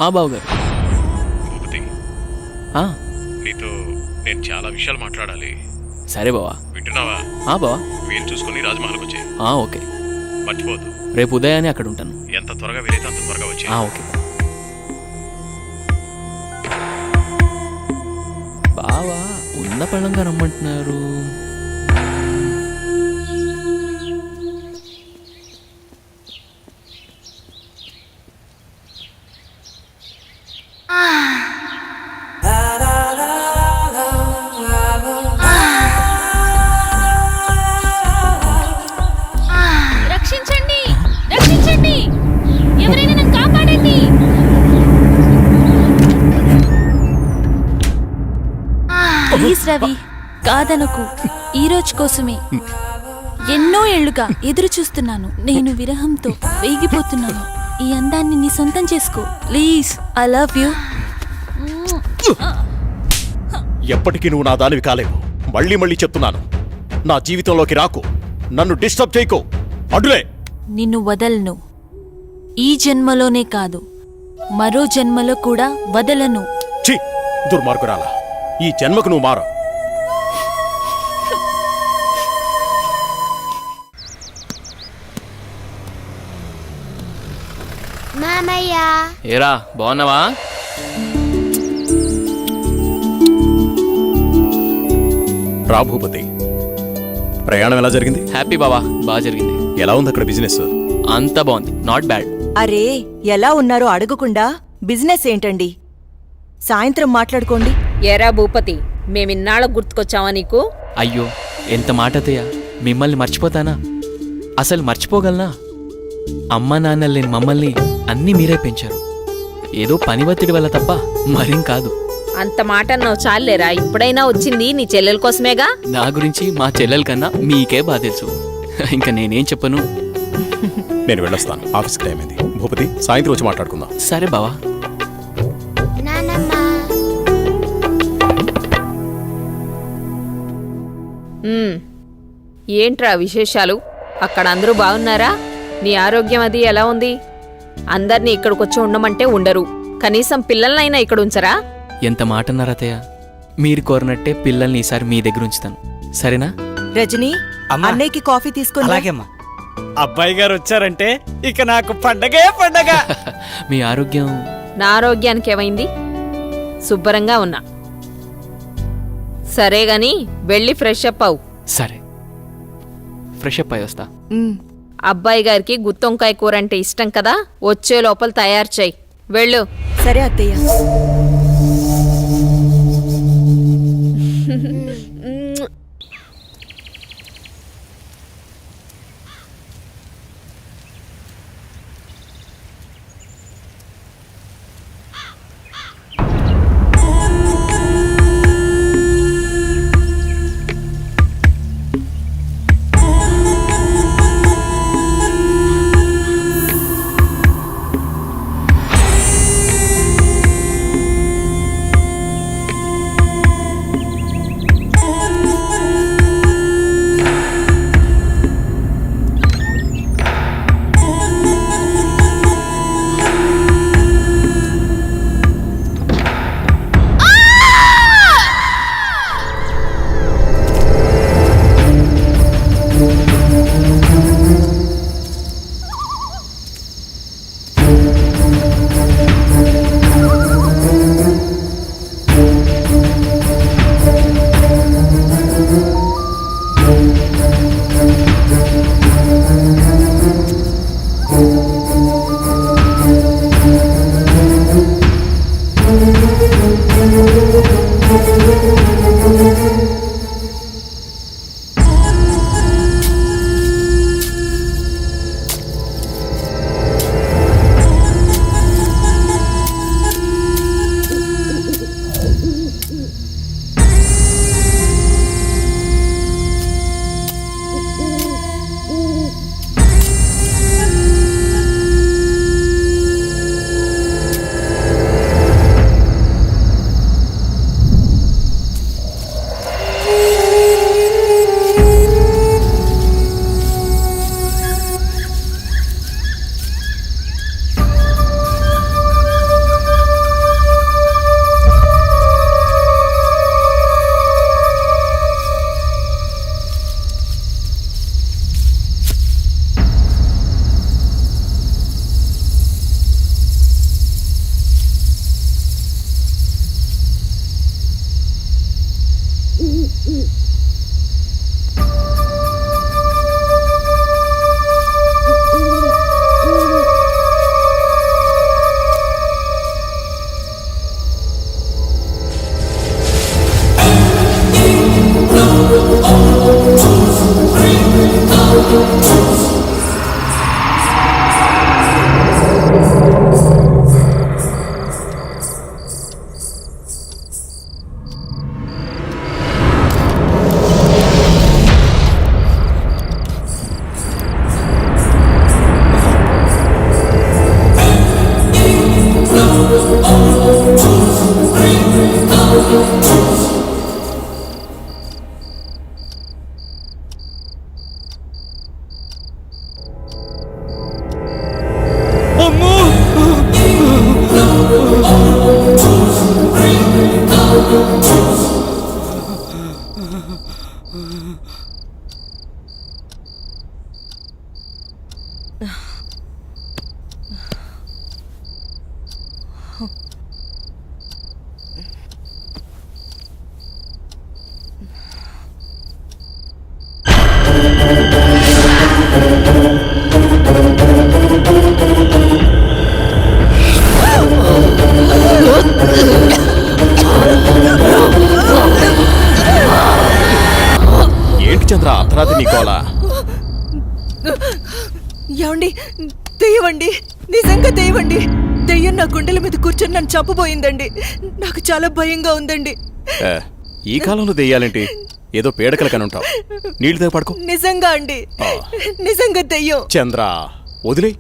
బావగారు. భూపతి, నీతో నేను చాలా విషయాలు మాట్లాడాలి. సరే బావా. వింటున్నావా? బావా. వీలు చూసుకుని రాజమహల్కి వచ్చే. ఓకే. మర్చిపోద్దు. రేపు ఉదయాన్నే అక్కడ ఉంటాను. ఎంత త్వరగా వీలైతే అంత త్వరగా వచ్చే. ఓకే బావా. ఉన్న పళ్ళంగా రమ్మంటున్నారు. రక్షించండి, రక్షించండి, ఎవరైనా నన్ను కాపాడండి. ప్లీజ్ రవి, కాదనకు. ఈ రోజు కోసమే ఎన్నో ఏళ్లుగా ఎదురు చూస్తున్నాను. నేను విరహంతో వేగిపోతున్నాను. ఈ అందాన్ని నీ సొంతం చేసుకో ప్లీజ్. I love you. ఎప్పటికీ నువ్వు నా దానివి కాలేవు. మళ్ళీ మళ్ళీ చెప్తున్నాను, నా జీవితంలోకి రాకు. నన్ను డిస్టర్బ్ చేయకు. అడ్డులే. నిన్ను వదలను. ఈ జన్మలోనే కాదు, మరో జన్మలో కూడా వదలను. ఛీ, దుర్మార్గురాలా. ఈ జన్మకు నువ్వు మారు. మామయ్య, ఏరా బాగున్నావా? రా భూపతి. ప్రయాణం ఎలా జరిగింది? హ్యాపీ బావా, బాగా జరిగింది. ఎలా ఉంది అక్కడ బిజినెస్? అంతా బాగుంది, నాట్ బ్యాడ్. అరే, ఎలా ఉన్నారో అడగకుండా బిజినెస్ ఏంటండి? సాయంత్రం మాట్లాడుకోండి. ఏరా భూపతి, మేమిన్నాళ్ళకు గుర్తుకొచ్చావా నీకు? అయ్యో, ఎంత మాట అత్తయ్య. మిమ్మల్ని మర్చిపోతానా? అసలు మర్చిపోగలనా? అమ్మా నాన్న లేని మమ్మల్ని అన్నీ మీరే పెంచారు. ఏదో పని ఒత్తిడి వల్ల తప్ప మరేం కాదు. అంత మాట అన్నావు చాలేరా. ఇప్పుడైనా వచ్చింది నీ చెల్లెల కోసమేగా. నా గురించి మా చెల్లెల కన్నా మీకే బాగా తెలుసు. ఇంకా నేనేం చెప్పను. నేను వెళ్ళొస్తాను, ఆఫీస్కి టైం అయింది. భూపతి, సాయంత్రం వచ్చి మాట్లాడుకుందాం. సరే బావా. నానమ్మ, ఏంట్రా విశేషాలు? అక్కడ అందరూ బాగున్నారా? నీ ఆరోగ్యం అది ఎలా ఉంది? అందర్నీ ఇక్కడికొచ్చి ఉండమంటే ఉండరు. కనీసం పిల్లలనైనా ఇక్కడ ఉంచరా? ఎంత మాట అన్నారు అత్తయ్య. మీరు కోరినట్టే పిల్లల్ని ఈసారి మీ దగ్గర ఉంచుతాను, సరేనా? రజనీ, అన్నయ్యకి కాఫీ తీసుకుని. అలాగేమ్మా. అబ్బాయి గారు వచ్చారంటే ఇక నాకు పండగే పండగ. మీ ఆరోగ్యం? నా ఆరోగ్యానికి ఏమైంది? శుభ్రంగా ఉన్నా. సరే గాని వెళ్ళి ఫ్రెష్ అప్ అవు. సరే, ఫ్రెష్ అప్ అయి వస్తా. అబ్బాయి గారికి గుత్తొంకాయ కూర అంటే ఇష్టం కదా, వచ్చే లోపల తయారు చెయ్యి. వెళ్ళు. సరే అత్తయ్య. ఏంటి చంద్ర అర్ధరాత్రి నీ గోల? ఏమండి, దెయ్యమండి, నిజంగా దెయ్యమండి. దెయ్యం నా గుండెల మీద కూర్చొని నన్ను చంపబోయిందండి. నాకు చాలా భయంగా ఉందండి. ఏ, ఈ కాలంలో దెయ్యాలేంటి? ఏదో పేడకల కనుంటావు. నీళ్ళు దగ్గర పడుకో. నిజంగా అండి, నిజంగా దెయ్యం. చంద్ర వదిలే,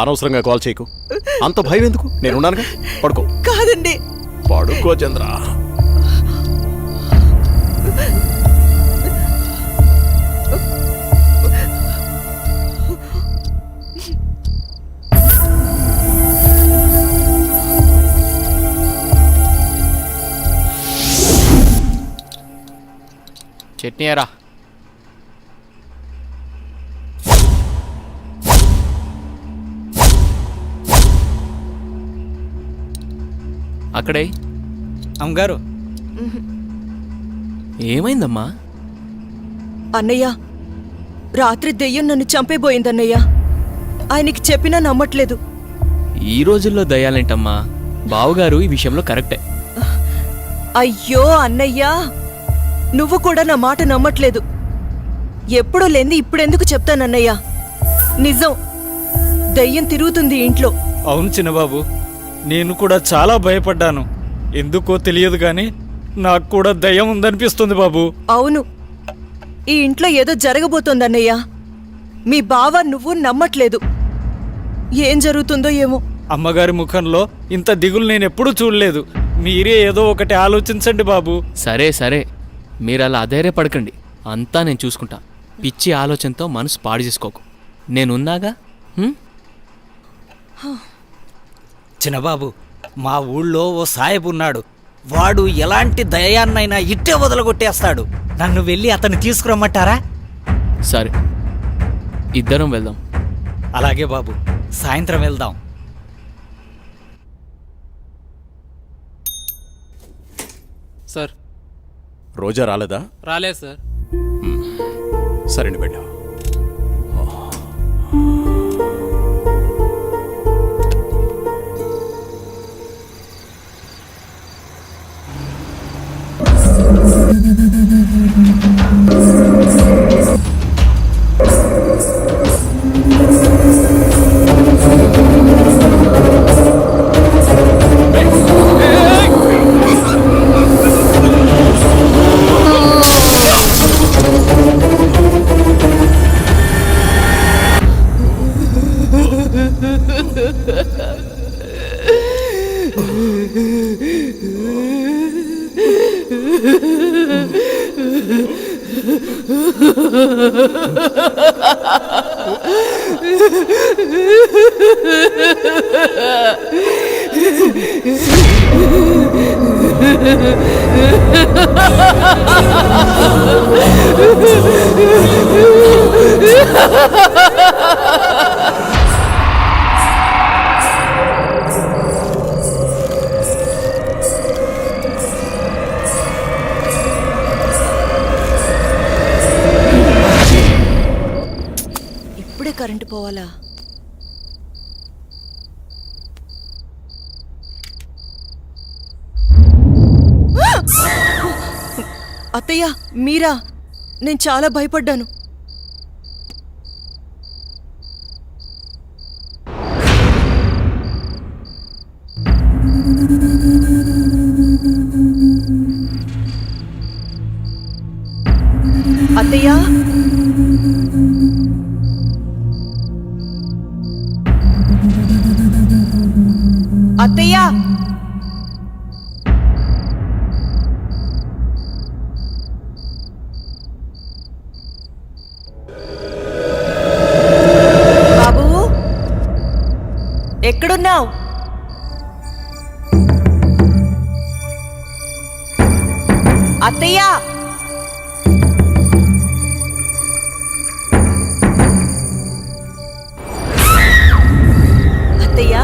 అనవసరంగా కాల్ చేయకు. అంత భయం ఎందుకు? నేనున్నానుగా, పడుకో. కాదండి, పడుకో చంద్ర. చట్నీ ఎరా. అక్కడే. అమ్మగారు, ఏమైందమ్మా? అన్నయ్య, రాత్రి దెయ్యం నన్ను చంపేబోయిందన్నయ్య. ఆయనకి చెప్పినా నమ్మట్లేదు. ఈ రోజుల్లో దయ్యాలేంటమ్మా? బావుగారు ఈ విషయంలో కరెక్టే. అయ్యో అన్నయ్యా, నువ్వు కూడా నా మాట నమ్మట్లేదు. ఎప్పుడూ లేంది ఇప్పుడెందుకు చెప్తానన్నయ్యా? నిజం, దయ్యం తిరుగుతుంది ఇంట్లో. అవును చిన్నబాబు, నేను కూడా చాలా భయపడ్డాను. ఎందుకో తెలియదు కానీ నాకు కూడా దయ్యం ఉందనిపిస్తుంది బాబు. అవును, ఈ ఇంట్లో ఏదో జరగబోతోందన్నయ్యా. మీ బావ నువ్వు నమ్మట్లేదు. ఏం జరుగుతుందో ఏమో. అమ్మగారి ముఖంలో ఇంత దిగులు నేను ఎప్పుడూ చూడలేదు. మీరే ఏదో ఒకటి ఆలోచించండి బాబు. సరే సరే, మీరు అలా అధైర్యపడకండి. అంతా నేను చూసుకుంటా. పిచ్చి ఆలోచనతో మనసు పాడు చేసుకోకు. నేనున్నాగా. చిన్నబాబు, మా ఊళ్ళో ఓ సాయబు ఉన్నాడు. వాడు ఎలాంటి దయాన్నైనా ఇట్టే వదలగొట్టేస్తాడు. నన్ను వెళ్ళి అతన్ని తీసుకురమ్మంటారా? సరే, ఇద్దరం వెళ్దాం. అలాగే బాబు, సాయంత్రం వెళ్దాం. సార్, రోజా రాలేదా? రాలేదు సార్. సరేండి, వెళ్ళు. ఇప్పుడే కరెంటు పోవాలా? అత్తయ్య, మీరా? నేను చాలా భయపడ్డాను. అత్తయ్య, అత్తయ్య. ఎక్కడున్నావు? అత్తయ్య! అత్తయ్య!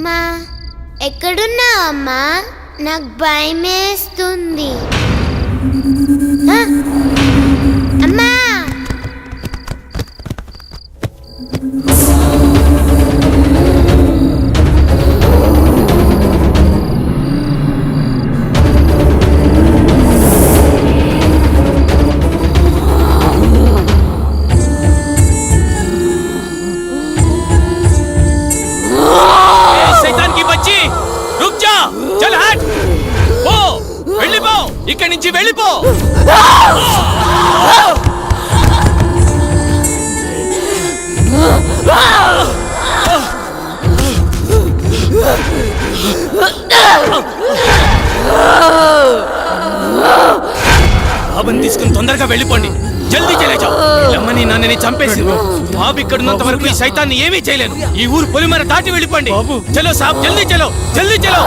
మా ఎక్కడున్నావు అమ్మా? నాకు భయమేస్తుంది. అమ్మా! ఇక్కడి నుంచి వెళ్ళిపో. బాబుని తీసుకుని తొందరగా వెళ్ళిపోండి. జల్దీ చలేజా. అమ్మని నన్నని చంపేసి బాబు ఇక్కడున్నంత వరకు ఈ సైతాన్ని ఏమీ చేయలేను. ఈ ఊరు పొలిమర దాటి వెళ్ళిపోండి. చలో సాబ్, జల్దీ చలో, జల్దీ చలో.